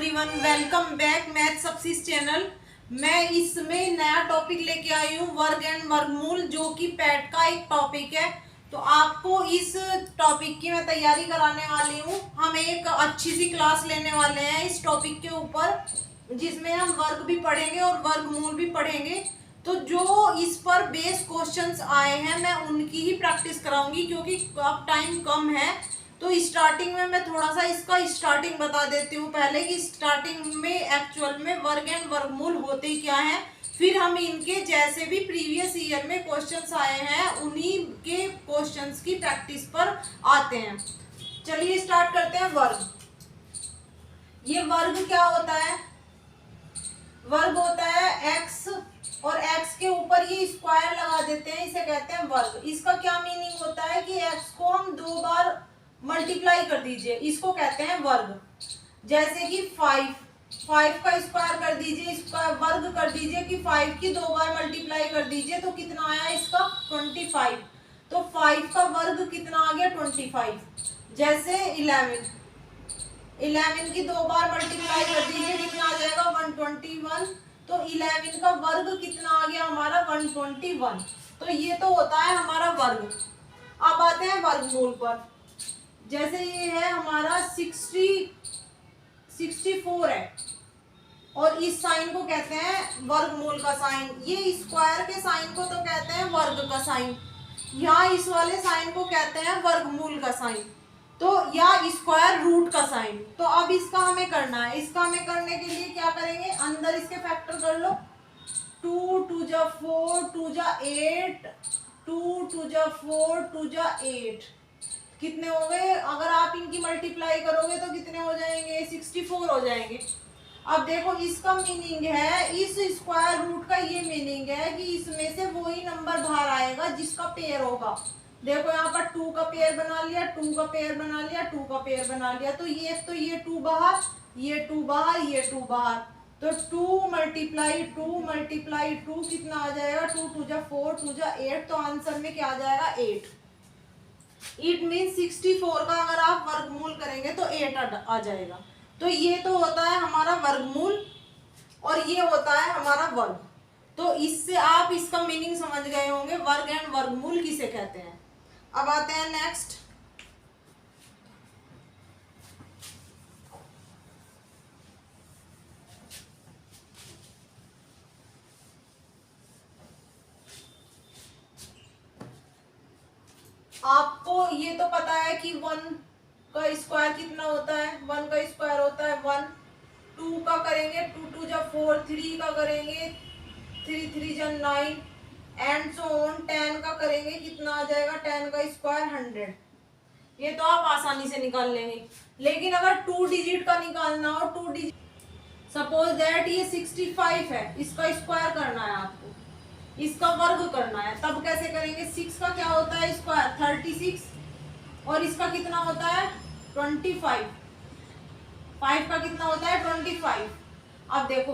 Everyone, welcome back math success channel. मैं इसमें नया टॉपिक लेके आई हूँ, वर्ग एंड वर्गमूल, जो कि पैट का एक टॉपिक है। तो आपको इस टॉपिक की मैं तैयारी कराने वाली हूँ। हम एक अच्छी सी क्लास लेने वाले हैं इस टॉपिक के ऊपर, जिसमें हम वर्ग भी पढ़ेंगे और वर्गमूल भी पढ़ेंगे। तो जो इस पर बेस क्वेश्चंस आए हैं मैं उनकी ही प्रैक्टिस कराऊंगी, क्योंकि अब टाइम कम है। तो स्टार्टिंग में मैं थोड़ा सा इसका स्टार्टिंग बता देती हूँ पहले, कि स्टार्टिंग में एक्चुअल में वर्ग एंड वर्गमूल होते क्या हैं। फिर हम इनके जैसे भी प्रीवियस ईयर में क्वेश्चंस आए हैं उन्हीं के क्वेश्चंस की प्रैक्टिस पर आते हैं। चलिए स्टार्ट करते हैं। वर्ग, ये वर्ग क्या होता है? वर्ग होता है एक्स, और एक्स के ऊपर ये स्क्वायर लगा देते हैं, इसे कहते हैं वर्ग। इसका क्या मीनिंग होता है कि एक्स को हम 2 बार मल्टीप्लाई कर दीजिए, इसको कहते हैं वर्ग। जैसे कि 5 का स्क्वायर कर दीजिए, इसका वर्ग कर दीजिए कि 5 की 2 बार मल्टीप्लाई कर दीजिए, तो कितना आया इसका 25। तो 5 का वर्ग कितना आ गया 25। जैसे 11 की 2 बार मल्टीप्लाई कर दीजिए, कितना आ जाएगा 121। तो 11 का वर्ग कितना आ गया हमारा 121। तो ये तो होता है हमारा वर्ग। अब आते हैं वर्गमूल पर। जैसे ये है हमारा 64 है, और इस साइन को कहते हैं वर्गमूल का साइन। ये स्क्वायर के साइन को तो कहते हैं वर्ग का साइन, यहाँ इस वाले साइन को कहते हैं वर्गमूल का साइन, तो या स्क्वायर रूट का साइन। तो अब इसका हमें करना है। इसका हमें करने के लिए क्या करेंगे, अंदर इसके फैक्टर कर लो। 2 2 जा 4 2 जा 8, 2 2 जा 4 2 जा 8, कितने हो गए? अगर आप इनकी मल्टीप्लाई करोगे तो कितने हो जाएंगे? 64 हो जाएंगे। अब देखो इसका मीनिंग है, इस स्क्वायर रूट का ये मीनिंग है कि इसमें से वही नंबर बाहर आएगा जिसका पेयर होगा। देखो यहाँ पर 2 का पेयर बना लिया, 2 का पेयर बना लिया, 2 का पेयर बना लिया, तो ये 2 बाहर, ये 2 बाहर, ये 2 बाहर। तो 2 मल्टीप्लाई 2 कितना आ जाएगा? 2 2 जा 4 2 जा 8, तो आंसर में क्या आ जाएगा 8। इट मीन 64 का अगर आप वर्गमूल करेंगे तो 8 आ जाएगा। तो ये तो होता है हमारा वर्गमूल, और ये होता है हमारा वर्ग। तो इससे आप इसका मीनिंग समझ गए होंगे, वर्ग एंड वर्गमूल किसे कहते हैं। अब आते हैं नेक्स्ट। आपको ये तो पता है कि 1 का स्क्वायर कितना होता है? 1 का स्क्वायर होता है 1। 2 का करेंगे 2 2 जा 4, 3 का करेंगे 3 3 जा 9, एंड सो ऑन। 10 का करेंगे कितना आ जाएगा? 10 का स्क्वायर 100। ये तो आप आसानी से निकाल लेंगे। लेकिन अगर 2 डिजिट का निकालना हो, 2 डिजिट, सपोज दैट ये 65 है, इसका स्क्वायर करना है आपको, इसका वर्ग करना है, तब कैसे करेंगे? 6 का क्या होता है स्क्वायर? 36, और इसका कितना होता है 25। 5 का कितना होता है 25। अब देखो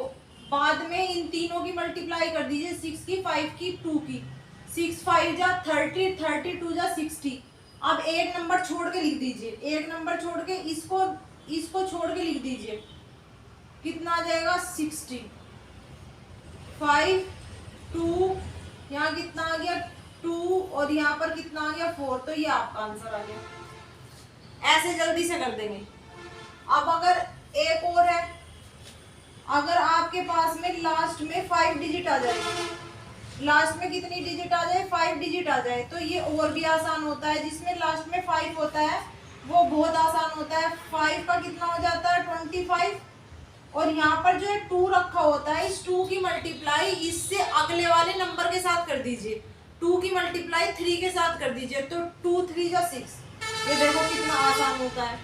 बाद में इन तीनों की मल्टीप्लाई कर दीजिए, 6 की 5 की 2 की। 6 5 जा 30, 32 जा 60। अब एक नंबर छोड़ के लिख दीजिए, एक नंबर छोड़ के इसको छोड़ के लिख दीजिए, कितना आ जाएगा 60। 5 2, यहाँ कितना आ गया 2, और यहाँ पर कितना आ गया 4। तो ये आपका आंसर आ गया। ऐसे जल्दी से कर देंगे। अब अगर एक और है, अगर आपके पास में लास्ट में 5 डिजिट आ जाए, लास्ट में कितनी डिजिट आ जाए? 5 डिजिट आ जाए, तो ये और भी आसान होता है। जिसमें लास्ट में 5 होता है वो बहुत आसान होता है। 5 का कितना हो जाता है 25, और यहाँ पर जो है 2 रखा होता है, इस 2 की मल्टीप्लाई इससे अगले वाले नंबर के साथ कर दीजिए। 2 की मल्टीप्लाई 3 के साथ कर दीजिए, तो 2 3 जा 6। ये देखो कितना आसान होता है।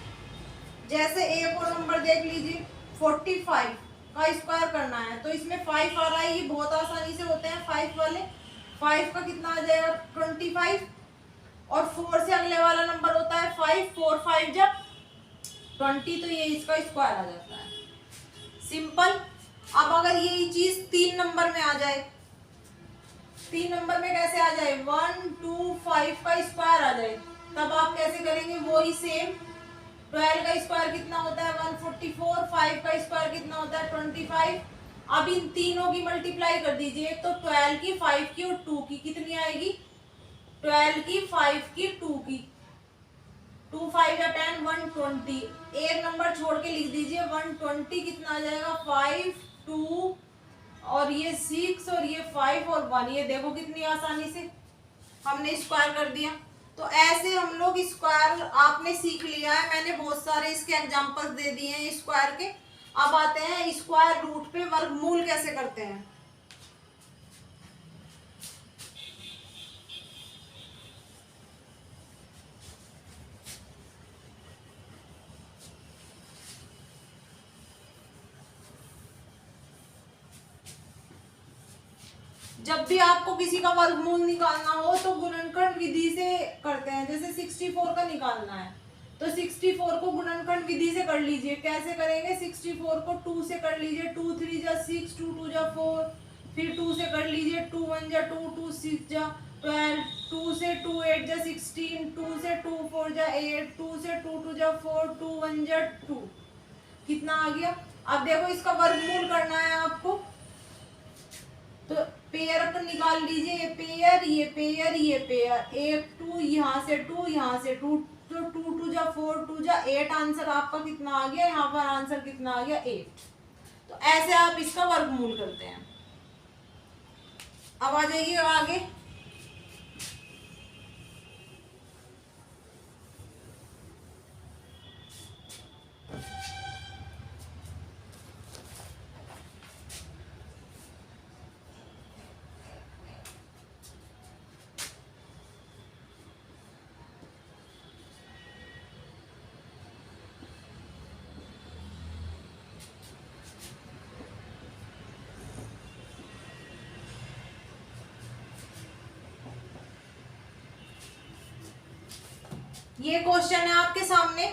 जैसे एक और नंबर देख लीजिए, 45 का स्क्वायर करना है, तो इसमें 5 आ रहा है, ये बहुत आसानी से होते हैं 5 वाले। 5 का कितना आ जाएगा 25, और 4 से अगले वाला नंबर होता है 5, 4 5 जा 20, तो ये इसका स्क्वायर आ जाता है। सिंपल। अब अगर यही चीज 3 नंबर में आ जाए, 3 नंबर में कैसे आ जाए? 1 2 5 का स्क्वायर आ जाए, तब आप कैसे करेंगे? वो ही सेम 12 का स्क्वायर कितना होता है 144, 5 का स्क्वायर कितना होता है 25। अब इन तीनों की मल्टीप्लाई कर दीजिए, तो 12 की, 5 की और 2 की कितनी आएगी, 12 की, 5 की, 2 की, 2 5 या 10, 120। एक नंबर छोड़ के लिख दीजिए 120 कितना आ जाएगा 5 2 और ये 6 और ये 5 और 1। ये देखो कितनी आसानी से हमने स्क्वायर कर दिया। तो ऐसे हम लोग स्क्वायर आपने सीख लिया है, मैंने बहुत सारे इसके एग्जांपल्स दे दिए हैं स्क्वायर के। अब आते हैं स्क्वायर रूट पे वर्गमूल कैसे करते हैं। जब भी आपको किसी का वर्गमूल निकालना हो तो गुणनखंड विधि से करते हैं। जैसे 64 का निकालना है तो 64 को गुणनखंड विधि से कर लीजिए। कैसे करेंगे, 64 को 2 से कर लीजिए, 2 3 जा 6, 2 2 जा 4, फिर 2 से कर लीजिए, 2 1 जा 2, 2 6 जा 12, 2 से 2 8 जा 16, 2 से 2 4 जा 8, 2 से 2 2 जा 4, 2 1 जा 2, कितना आ गया। अब देखो इसका वर्गमूल करना है आपको, तो पेयर अपन निकाल लीजिए, ये पेयर, ये पेयर, ये पेयर, 1 2 यहाँ से 2 यहाँ से 2, तो 2 2 जा 4, 2 जा 8, आंसर आपका कितना आ गया, यहाँ पर आंसर कितना आ गया 8। तो ऐसे आप इसका वर्गमूल करते हैं। अब आ जाइए आगे। ये क्वेश्चन है आपके सामने।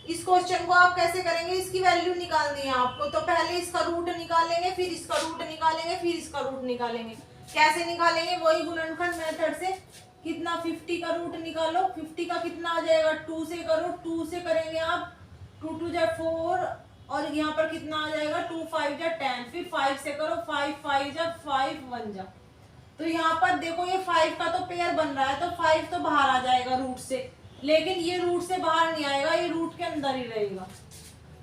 इस क्वेश्चन को आप कैसे करेंगे, इसकी वैल्यू निकालनी है आपको। तो पहले इसका रूट निकालेंगे, फिर इसका रूट निकालेंगे, फिर इसका रूट निकालेंगे। कैसे निकालेंगे, वही गुणनखंड मेथड से। कितना, 50 का रूट निकालो, 50 का कितना आ जाएगा, 2 से करो, 2 से करेंगे आप 2 2 जा 4 और यहाँ पर कितना आ जाएगा 2 5 जा 10, फिर 5 से करो, 5 5 जा 5 1 जा। तो यहाँ पर देखो ये 5 का तो पेयर बन रहा है, तो 5 तो बाहर आ जाएगा रूट से, लेकिन ये रूट से बाहर नहीं आएगा, ये रूट के अंदर ही रहेगा।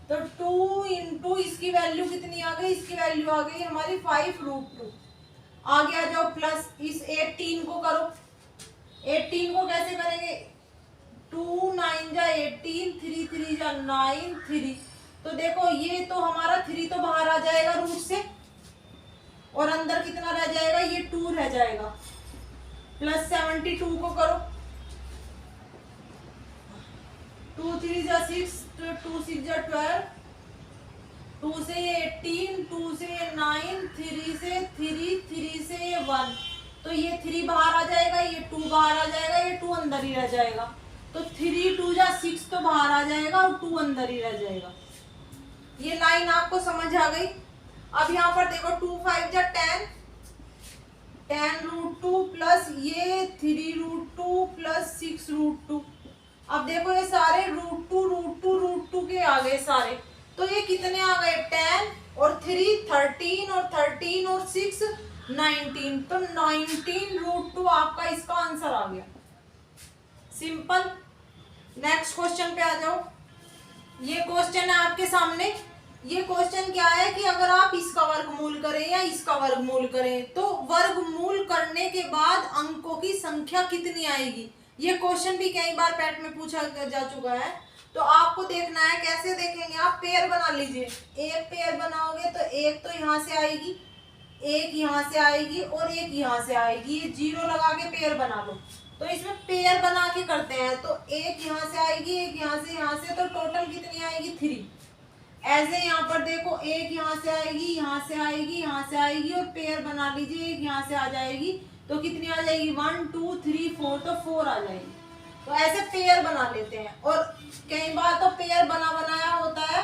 तो 2 इंटू इसकी वैल्यू कितनी आ गई, इसकी वैल्यू आ गई हमारी 5√2। आगे आ जाओ, प्लस इस 18 को करो। 18 को कैसे करेंगे, 2 9 जा 18, 3 3 जा 9, 3। तो देखो ये तो हमारा 3 तो बाहर आ जाएगा रूट से, और अंदर कितना रह जाएगा, ये 2 रह जाएगा। प्लस 72 को करो, 2 3 जा 6, 2 6 जा 12, 2 से 18, 2 से 9, 3 से 3, 3 से 1। तो ये 3 बाहर आ जाएगा, ये 2 बाहर आ जाएगा, ये 2 अंदर ही रह जाएगा। तो 3 2 जा 6 तो बाहर आ जाएगा और 2 अंदर ही रह जाएगा। ये लाइन आपको समझ आ गई। अब यहाँ पर देखो 2 5 जा 10, 10√2 प्लस ये 3√2 प्लस 6√2। अब देखो ये सारे √2 के आ गए सारे। तो ये कितने आ गए, 10 और 3 13 और 13 और 6 19। तो 19√2 आपका इसका आंसर आ गया। सिंपल। नेक्स्ट क्वेश्चन पे आ जाओ। ये क्वेश्चन है आपके सामने। ये क्वेश्चन क्या है कि अगर आप इसका वर्गमूल करें या इसका वर्गमूल करें तो वर्गमूल करने के बाद अंकों की संख्या कितनी आएगी। ये क्वेश्चन भी कई बार पैट में पूछा जा चुका है। तो आपको देखना है, कैसे देखेंगे आप, पेयर बना लीजिए। एक पेयर बनाओगे तो एक तो यहाँ से आएगी, एक यहाँ से आएगी और एक यहाँ से आएगी। ये 0 लगा के पेयर बना लो। तो इसमें पेयर बना के करते हैं, तो एक यहाँ से आएगी, एक यहाँ से, तो टोटल कितनी आएगी 3। ऐसे यहाँ पर देखो, एक यहाँ से आएगी, यहाँ से आएगी, यहाँ से आएगी और पेयर बना लीजिए, एक यहाँ से आ जाएगी। तो कितनी आ जाएगी 1 2 3 4, तो 4 आ जाएगी। तो ऐसे पेयर बना लेते हैं। और कई बार तो पेयर बना बनाया होता है,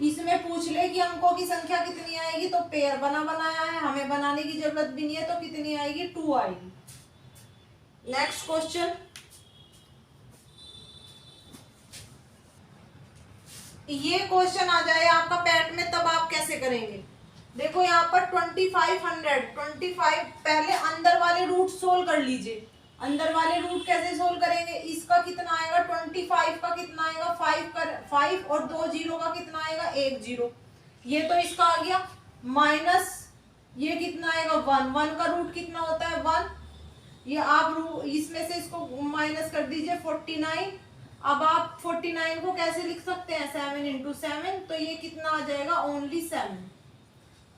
इसमें पूछ ले कि अंकों की संख्या कितनी आएगी, तो पेयर बना बनाया है, हमें बनाने की जरूरत भी नहीं है। तो कितनी आएगी 2 आएगी। Next question. ये क्वेश्चन आ जाए आपका पैट में, तब आप कैसे करेंगे? देखो यहाँ पर 2500 पहले अंदर वाले रूट सोल्व कर लीजिए। अंदर वाले रूट कैसे सोल्व करेंगे? इसका कितना आएगा 25 का कितना आएगा 5 और 2 जीरो का कितना आएगा 1 जीरो। ये तो इसका आ गया माइनस ये कितना आएगा 1, 1 का रूट कितना होता है 1। ये आप इसमें से इसको माइनस कर दीजिए 49। अब आप 49 को कैसे लिख सकते हैं 7 इंटू 7, तो ये कितना आ जाएगा ओनली 7।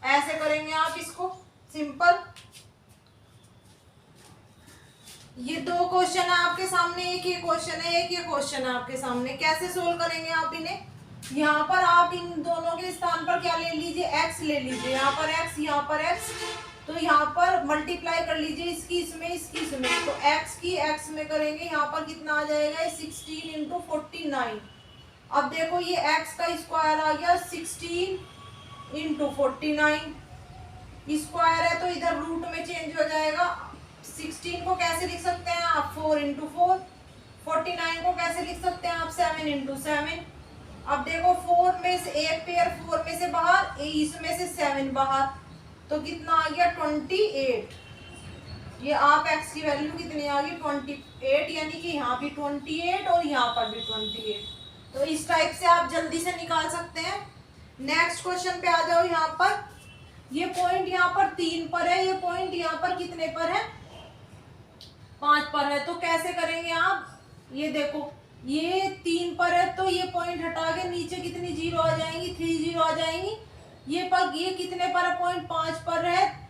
ऐसे करेंगे आप इसको सिंपल। ये दो क्वेश्चन है आपके सामने, एक ये क्वेश्चन है एक ये क्वेश्चन है आपके सामने। कैसे सोल्व करेंगे आप इन्हें? यहाँ पर आप इन दोनों के स्थान पर क्या ले लीजिए x ले लीजिए। यहाँ पर x यहाँ पर x, तो यहाँ पर मल्टीप्लाई कर लीजिए इसकी इसमें इसकी इसमें। तो x की x में करेंगे, यहाँ पर कितना आ जाएगा 16 इंटू 49। अब देखो ये x का स्क्वायर आ गया 16 इंटू 49। स्क्वायर है तो इधर रूट में चेंज हो जाएगा। 16 को कैसे लिख सकते हैं आप 4 इंटू 4। 49 को कैसे लिख सकते हैं आप 7 इंटू 7। अब देखो 4 में से एक पेयर 4 में से बाहर, इसमें से 7 बाहर, तो कितना आ गया 28। ये आप x की वैल्यू कितनी आ गई 28, यानी कि यहाँ भी 28 और यहाँ पर भी 28। तो इस टाइप से आप जल्दी से निकाल सकते हैं। नेक्स्ट क्वेश्चन पे आ जाओ। यहाँ पर ये पॉइंट यहाँ पर 3 पर है, ये पॉइंट यहाँ पर कितने पर है 5 पर है। तो कैसे करेंगे आप? ये देखो ये 3 पर है तो ये पॉइंट हटा के नीचे कितनी जीरो आ जाएंगी 3 जीरो आ जाएंगी। ये कितने पर है पॉइंट 5 पर है,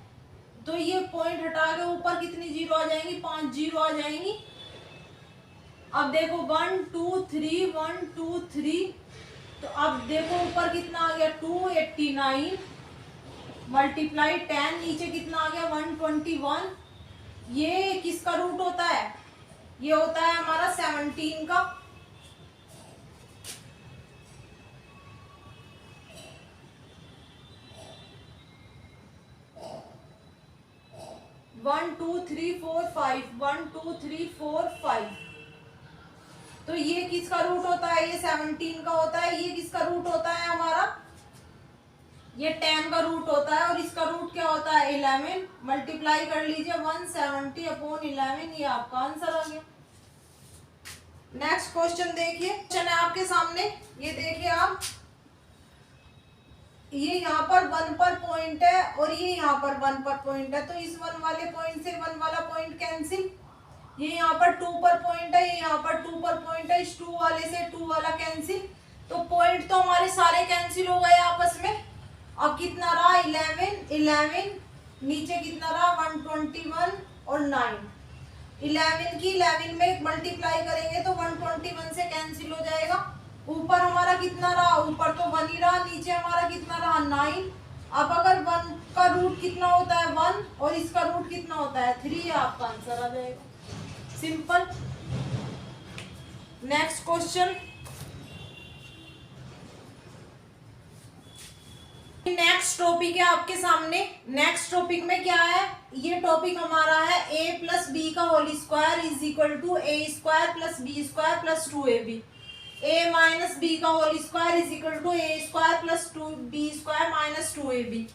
तो ये पॉइंट हटा के ऊपर कितनी जीरो आ जाएंगी 5 जीरो आ जाएंगी। अब देखो 1 2 3 1 2 3, तो अब देखो ऊपर कितना आ गया 289 मल्टीप्लाई 10, नीचे कितना आ गया 121। ये किसका रूट होता है? ये होता है हमारा 17 का। 1 2 3 4 5 1 2 3 4 5, तो ये किसका रूट होता है? ये 17 का होता है। ये किसका रूट होता है हमारा? ये 10 का रूट होता है। और इसका रूट क्या होता है 11। मल्टीप्लाई कर लीजिए 170 अपॉन 11, ये आपका आंसर आ गया। नेक्स्ट क्वेश्चन देखिए, क्वेश्चन है आपके सामने, ये देखिए आप, ये यहाँ पर 1 पर पॉइंट है और ये यहाँ पर 1 पर पॉइंट है, तो इस 1 वाले पॉइंट से 1 वाला पॉइंट कैंसिल। ये यहाँ पर 2 पर पॉइंट है, ये यहाँ पर 2 पर पॉइंट है, इस 2 वाले से 2 वाला कैंसिल। तो पॉइंट तो हमारे सारे कैंसिल हो गए आपस में। अब कितना रहा 11, नीचे कितना रहा 121 और 9। 11 की 11 में मल्टीप्लाई करेंगे तो 121 से कैंसिल हो जाएगा। ऊपर हमारा कितना रहा? ऊपर तो 1 ही रहा, नीचे हमारा कितना रहा 9। अब अगर 1 का रूट कितना होता है 1 और इसका रूट कितना होता है 3, आपका आंसर आ जाएगा simple. Next question, next topic है आपके सामने। नेक्स्ट टॉपिक में क्या है? ये टॉपिक हमारा है a प्लस बी का whole square is equal to a square plus b square plus 2ab। a minus b का whole square is equal to a square plus 2b square minus 2ab।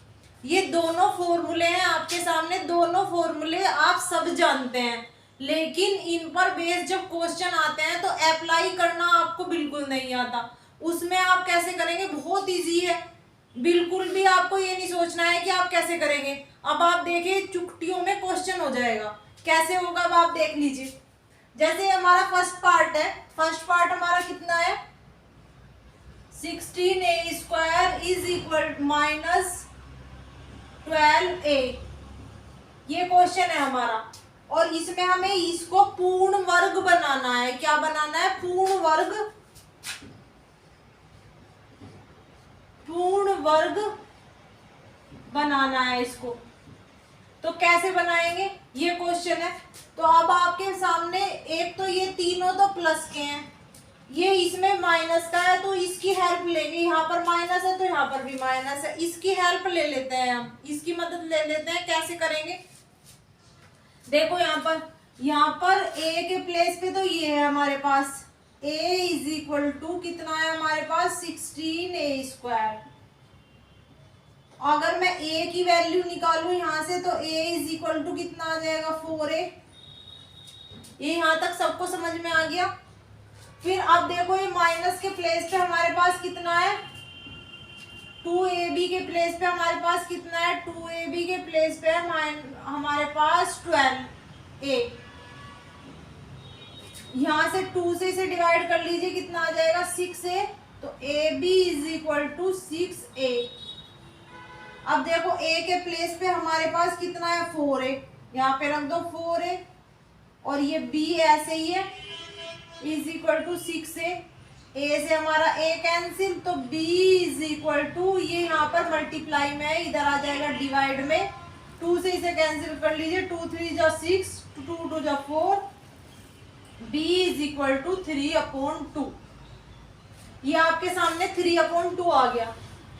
ये दोनों फॉर्मूले हैं आपके सामने। दोनों फॉर्मूले आप सब जानते हैं, लेकिन इन पर बेस जब क्वेश्चन आते हैं तो अप्लाई करना आपको बिल्कुल नहीं आता। उसमें आप कैसे करेंगे? बहुत इजी है, बिल्कुल भी आपको ये नहीं सोचना है कि आप कैसे करेंगे। अब आप देखिए चुटकियों में क्वेश्चन हो जाएगा। कैसे होगा अब आप देख लीजिए। जैसे हमारा फर्स्ट पार्ट है, फर्स्ट पार्ट हमारा कितना है 16a square is equal minus 12a। ये क्वेश्चन है हमारा, और इसमें हमें इसको पूर्ण वर्ग बनाना है। क्या बनाना है? पूर्ण वर्ग, पूर्ण वर्ग बनाना है इसको। तो कैसे बनाएंगे? ये क्वेश्चन है। तो अब आपके सामने एक तो ये तीनों तो प्लस के हैं, ये इसमें माइनस का है तो इसकी हेल्प लेंगे। यहाँ पर माइनस है तो यहाँ पर भी माइनस है, इसकी हेल्प ले लेते हैं हम, इसकी मदद ले लेते हैं। कैसे करेंगे? देखो यहाँ पर a के प्लेस पे तो ये है हमारे पास, a इज इक्वल टू कितना है हमारे पास 16a²। अगर मैं a की वैल्यू निकालूं यहां से तो a इज इक्वल टू कितना आ जाएगा 4a। ये यहां तक सबको समझ में आ गया। फिर अब देखो ये माइनस के प्लेस पे हमारे पास कितना है 2ab के प्लेस पे हमारे पास कितना है 2ab के प्लेस पे हमारे पास 12a। यहां से 2 से इसे डिवाइड कर लीजिए कितना आ जाएगा 6a। तो ab is equal to 6a। अब देखो a के प्लेस पे हमारे पास कितना है 4a, यहाँ पे रख दो 4a और ये b ऐसे ही है is equal to 6a। a से हमारा a कैंसिल तो b इज इक्वल टू ये यहाँ पर मल्टीप्लाई में है, इधर आ जाएगा डिवाइड में। 2 से इसे कैंसिल कर लीजिए 2 3 जा 6 2 2 जा 4 b इज इक्वल टू 3/2। ये आपके सामने 3/2 आ गया।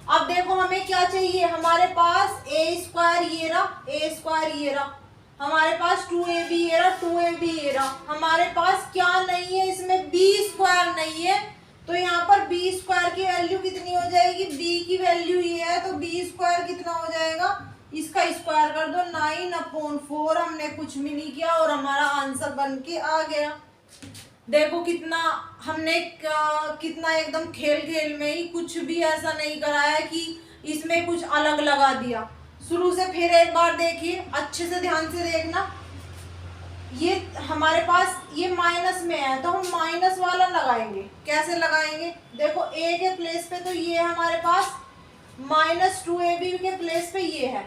अब देखो हमें क्या चाहिए, हमारे पास a² ये रहा, a² ये रहा, हमारे पास 2ab ये रहा, 2ab ये रहा। हमारे पास क्या नहीं है इसमें b² नहीं है। तो यहाँ पर b² की वैल्यू कितनी हो जाएगी, b की वैल्यू ये है तो b² कितना हो जाएगा, इसका स्क्वायर कर दो 9/4। हमने कुछ भी नहीं किया और हमारा आंसर बन के आ गया। देखो कितना हमने कितना एकदम खेल खेल में ही कुछ भी ऐसा नहीं कराया कि इसमें कुछ अलग लगा दिया। शुरू से फिर एक बार देखिए, अच्छे से ध्यान से देखना। ये हमारे पास ये माइनस में है तो हम माइनस वाला लगाएंगे। कैसे लगाएंगे, देखो a के प्लेस पे तो ये हमारे पास -2ab के प्लेस पे ये है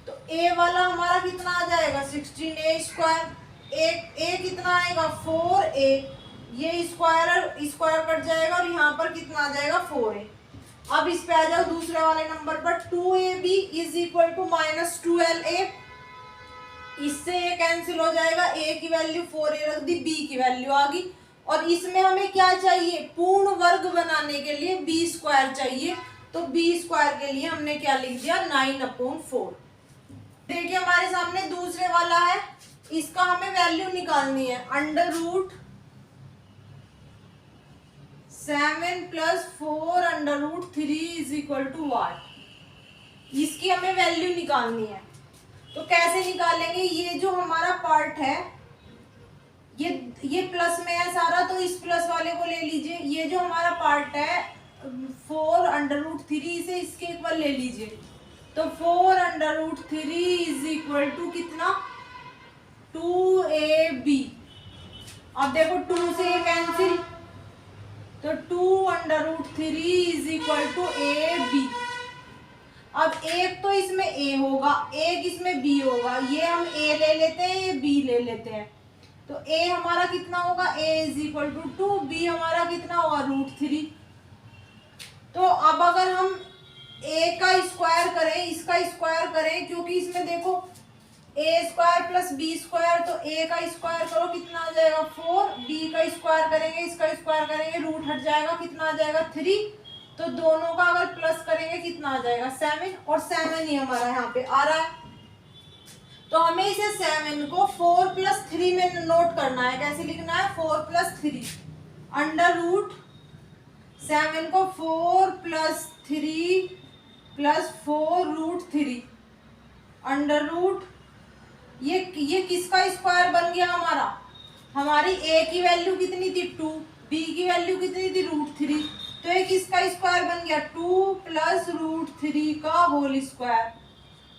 तो a वाला हमारा कितना आ जाएगा 16a²। a कितना आएगा 4a, ये स्क्वायर कट जाएगा और यहाँ पर कितना आ जाएगा 4a। अब इस पे आ जाओ दूसरे वाले नंबर पर 2ab is equal to -12a। इससे ये कैंसिल हो जाएगा, a की वैल्यू 4a रख दी, b की वैल्यू आ गई। और इसमें हमें क्या चाहिए, पूर्ण वर्ग बनाने के लिए b² चाहिए। तो b² के लिए हमने क्या लिख दिया 9/4। देखिए हमारे सामने दूसरे वाला है, इसका हमें वैल्यू निकालनी है। √7 + 4√3 इज इक्वल टू वाट। इसकी हमें वैल्यू निकालनी है। तो कैसे निकालेंगे, ये जो हमारा पार्ट है ये प्लस में है सारा तो इस प्लस वाले को ले लीजिए। ये जो हमारा पार्ट है 4√3 इसे इसके इक्वल ले लीजिए। तो 4√3 इज इक्वल टू कितना 2ab। अब देखो 2 से ये कैंसिल तो 2√3 इज इक्वल टू ab। अब एक तो इसमें a होगा, एक इसमें b होगा, ये हम a ले लेते हैं, ये b ले लेते हैं। तो a हमारा कितना होगा, a is equal to 2, b हमारा कितना होगा √3। तो अब अगर हम a का स्क्वायर करें, इसका स्क्वायर करें, क्योंकि इसमें देखो a² + b², तो a का स्क्वायर करो कितना आ जाएगा 4, b का स्क्वायर करेंगे, इसका स्क्वायर करेंगे, रूट हट जाएगा कितना आ जाएगा 3। तो दोनों का अगर प्लस करेंगे कितना आ जाएगा 7, और 7 ही हमारा यहाँ पे आ रहा है। तो हमें इसे 7 को 4 + 3 में नोट करना है। कैसे लिखना है 4 + 3 √7 को 4 + 3 + 4√3 अंडर ये किसका स्क्वायर बन गया हमारा, हमारी a की वैल्यू कितनी थी 2, b की वैल्यू कितनी थी √3, तो ये किसका स्क्वायर बन गया 2 + √3 का होल स्क्वायर।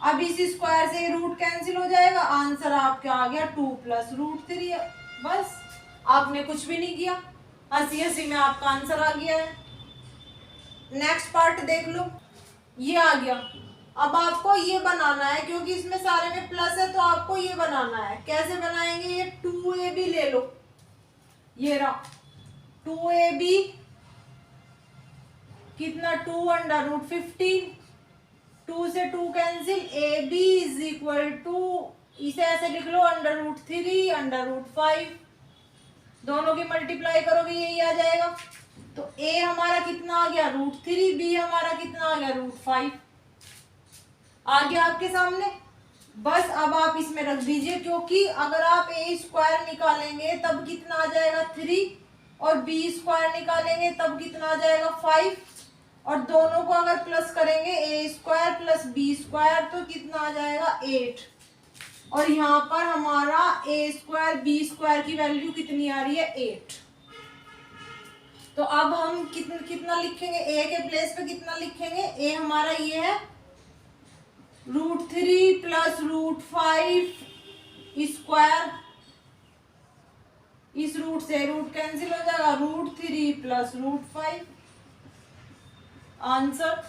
अब इस स्क्वायर से रूट कैंसिल हो जाएगा, आंसर आपका आ गया 2 + √3। बस आपने कुछ भी नहीं किया, हंसी हंसी में आपका आंसर आ गया है। नेक्स्ट पार्ट देख लो, ये आ गया। अब आपको ये बनाना है, क्योंकि इसमें सारे में प्लस है तो आपको ये बनाना है। कैसे बनाएंगे, ये 2ab ले लो, ये रहा 2ab कितना 2√15, 2 से 2 cancel, ab is equal to इसे ऐसे लिख लो √3 √5, दोनों की मल्टीप्लाई करोगे यही आ जाएगा। तो a हमारा कितना आ गया √3, b हमारा कितना आ गया √5 आ गया आपके सामने। बस अब आप इसमें रख दीजिए, क्योंकि अगर आप a² निकालेंगे तब कितना आ जाएगा 3 और बी स्क्वायर निकालेंगे तब कितना आ जाएगा 5, और दोनों को अगर प्लस करेंगे ए स्क्वायर प्लस बी स्क्वायर तो कितना आ जाएगा 8, और यहाँ पर हमारा ए स्क्वायर बी स्क्वायर की वैल्यू कितनी आ रही है 8। तो अब हम कितना लिखेंगे, ए के प्लेस पे कितना लिखेंगे, ए हमारा ये है √3 प्लस √5 स्क्वायर, इस रूट से रूट कैंसिल हो जाएगा, √3 प्लस √5 आंसर।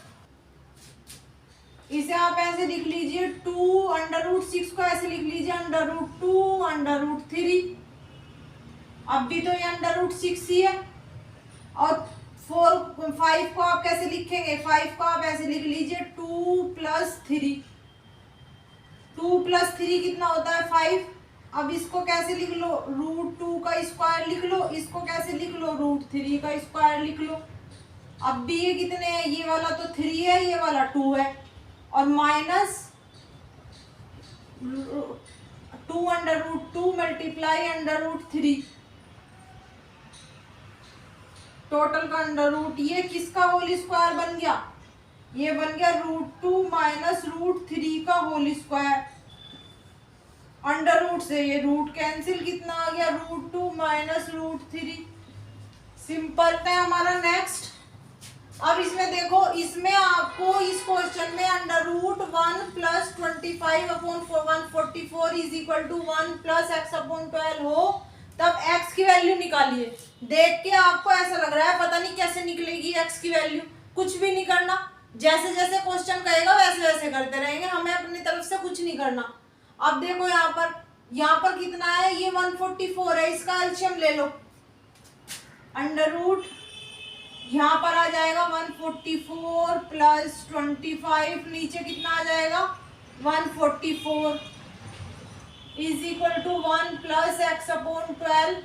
इसे आप ऐसे लिख लीजिए 2√6 को ऐसे लिख लीजिए √2 √3, अब भी तो ये √6 ही है। और 5 को आप कैसे लिखेंगे, 5 को आप ऐसे लिख लीजिए 2 + 3, 2 + 3 कितना होता है 5। अब इसको कैसे लिख लो, √2 का स्क्वायर लिख लो, इसको कैसे लिख लो, √3 का स्क्वायर लिख लो। अब भी ये कितने हैं, ये वाला तो 3 है, ये वाला 2 है, और माइनस 2 √2 मल्टीप्लाई √3, टोटल का √, ये किसका होल स्क्वायर बन गया, ये बन गया √2 माइनस √3 का होल स्क्वायर, अंडर रूट से ये रूट कैंसिल, कितना आ गया √2 माइनस √3, सिंपल है हमारा। नेक्स्ट, अब इसमें देखो, इसमें आपको इस क्वेश्चन में √1 plus 25/144 is equal to 1 plus x/12 हो तब x की वैल्यू निकालिए। देख के आपको ऐसा लग रहा है पता नहीं कैसे निकलेगी x की वैल्यू, कुछ भी नहीं करना, जैसे जैसे क्वेश्चन कहेगा वैसे वैसे करते रहेंगे, हमें अपनी तरफ से कुछ नहीं करना। अब देखो यहाँ पर कितना है, ये 144 है, इसका एलसीएम ले लो, अंडर रूट यहाँ पर आ जाएगा 144 प्लस 25, नीचे कितना आ जाएगा 144 is equal to 1 plus x/12।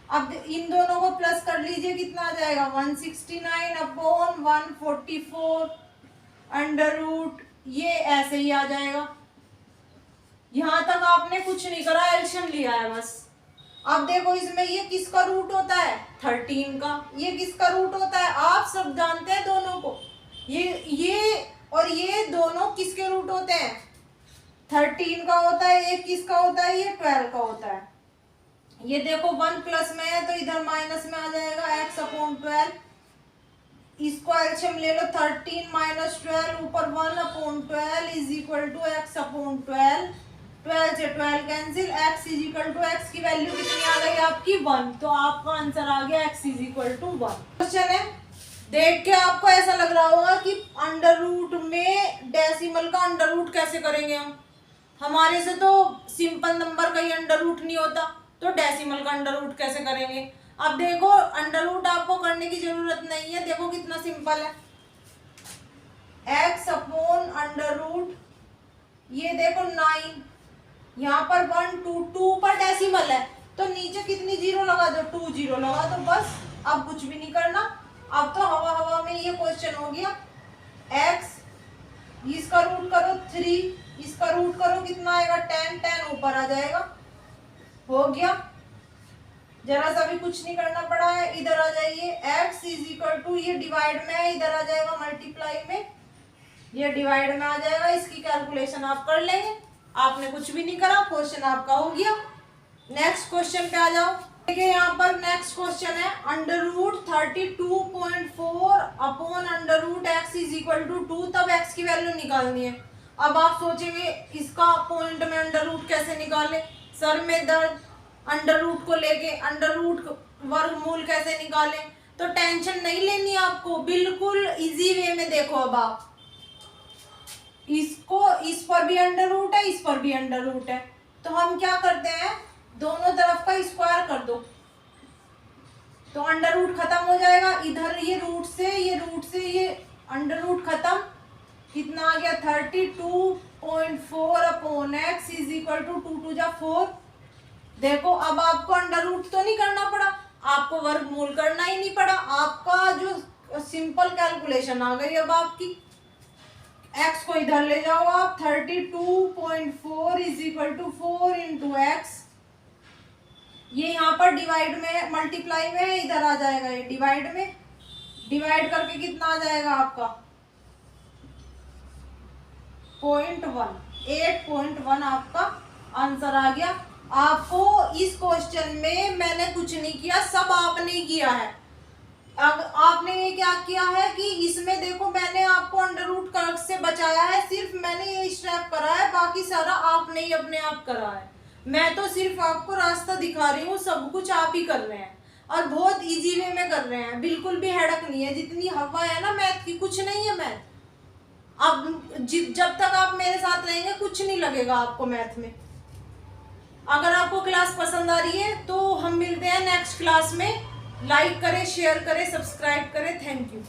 अब इन दोनों को प्लस कर लीजिए, कितना आ जाएगा 169/144 अंडर रूट, ये ऐसे ही आ जाएगा। यहां तक आपने कुछ नहीं करा, एलसीएम लिया है बस। अब देखो इसमें ये किसका रूट होता है 13 का, ये किसका रूट होता है, आप सब जानते हैं दोनों को, ये और ये दोनों किसके रूट होते हैं 13 का होता है, एक किसका होता है, ये 12 का होता है। ये देखो 1 प्लस में है तो इधर माइनस में आ जाएगा x/12, इसको एलसीएम ले लो 13 माइनस 12 ऊपर 1/12 इज इक्वल टू x/12, 12 से 12 cancel, x is equal to x की वैल्यू कितनी आ गई आपकी 1, तो आपका आंसर आ गया x is equal to 1। Question है, देख के आपको ऐसा लग रहा होगा कि अंडर रूट में डेसिमल का अंडर रूट कैसे करेंगे हमारे से तो सिंपल नंबर का ही अंडर रूट नहीं होता, तो डेसिमल का अंडर रूट कैसे करेंगे। अब देखो अंडर रूट आपको करने की जरूरत नहीं है, देखो कितना सिंपल है, x/√, ये देखो 9, यहाँ पर 1 2 2 पर डेसिमल है तो नीचे कितनी जीरो लगा दो, 2 जीरो लगा दो बस, अब कुछ भी नहीं करना। अब तो हवा हवा में ये क्वेश्चन हो गया। x, इसका रूट करो 3, इसका रूट करो कितना आएगा 10, 10 ऊपर आ जाएगा, हो गया, जरा सा भी कुछ नहीं करना पड़ा है। इधर आ जाइए, x इज इक्वल टू, ये डिवाइड में है, इधर आ जाएगा मल्टीप्लाई में, ये डिवाइड में आ जाएगा, इसकी कैलकुलेशन आप कर लेंगे, आपने कुछ भी नहीं करा, क्वेश्चन आपका हो गया। नेक्स्ट क्वेश्चन पे आ जाओ। देखिए यहाँ पर नेक्स्ट क्वेश्चन है √32.4 upon √x is equal to 2, तब x की वैल्यू निकालनी है। अब आप सोचेंगे इसका पॉइंट में अंडर रूट कैसे निकाले, सर में दर्द, अंडर रूट को लेके अंडर रूट वर्गमूल कैसे निकाले, तो टेंशन नहीं लेनी आपको, बिल्कुल इजी वे में देखो। अब आप इसको, इस पर भी अंडर रूट है, इस पर भी अंडर रूट है, तो हम क्या करते हैं दोनों तरफ का स्क्वायर कर दो, तो अंडर रूट खत्म हो जाएगा, इधर ये रूट से ये अंडर रूट खत्म, कितना आ गया 32.4 upon x is equal to 2 2 जा 4। देखो अब आपको अंडर रूट तो नहीं करना पड़ा, आपको वर्गमूल करना ही नहीं पड़ा, आपका जो सिंपल कैलकुलेशन आ गई। अब आपकी x को इधर ले जाओ आप, 32.4 is equal to 4 into x, ये यहाँ पर डिवाइड में, मल्टीप्लाई में है, इधर आ जाएगा ये डिवाइड में। डिवाइड करके कितना आ जाएगा आपका 0.1, 8.1 आपका आंसर आ गया। आपको इस क्वेश्चन में मैंने कुछ नहीं किया, सब आपने किया है। अब आपने ये क्या किया है कि इसमें देखो मैंने आपको अंडर रूट से बचाया है, सिर्फ मैंने ये स्टेप करा है, बाकी सारा आपने ही अपने आप करा है। मैं तो सिर्फ आपको रास्ता दिखा रही हूँ, सब कुछ आप ही कर रहे हैं और बहुत इजी वे में कर रहे हैं, बिल्कुल भी हेडक नहीं है। जितनी हवा है ना मैथ की, कुछ नहीं है मैथ। अब जब तक आप मेरे साथ रहेंगे कुछ नहीं लगेगा आपको मैथ में। अगर आपको क्लास पसंद आ रही है तो हम मिलते हैं नेक्स्ट क्लास में। लाइक करें, शेयर करें, सब्सक्राइब करें। Thank you.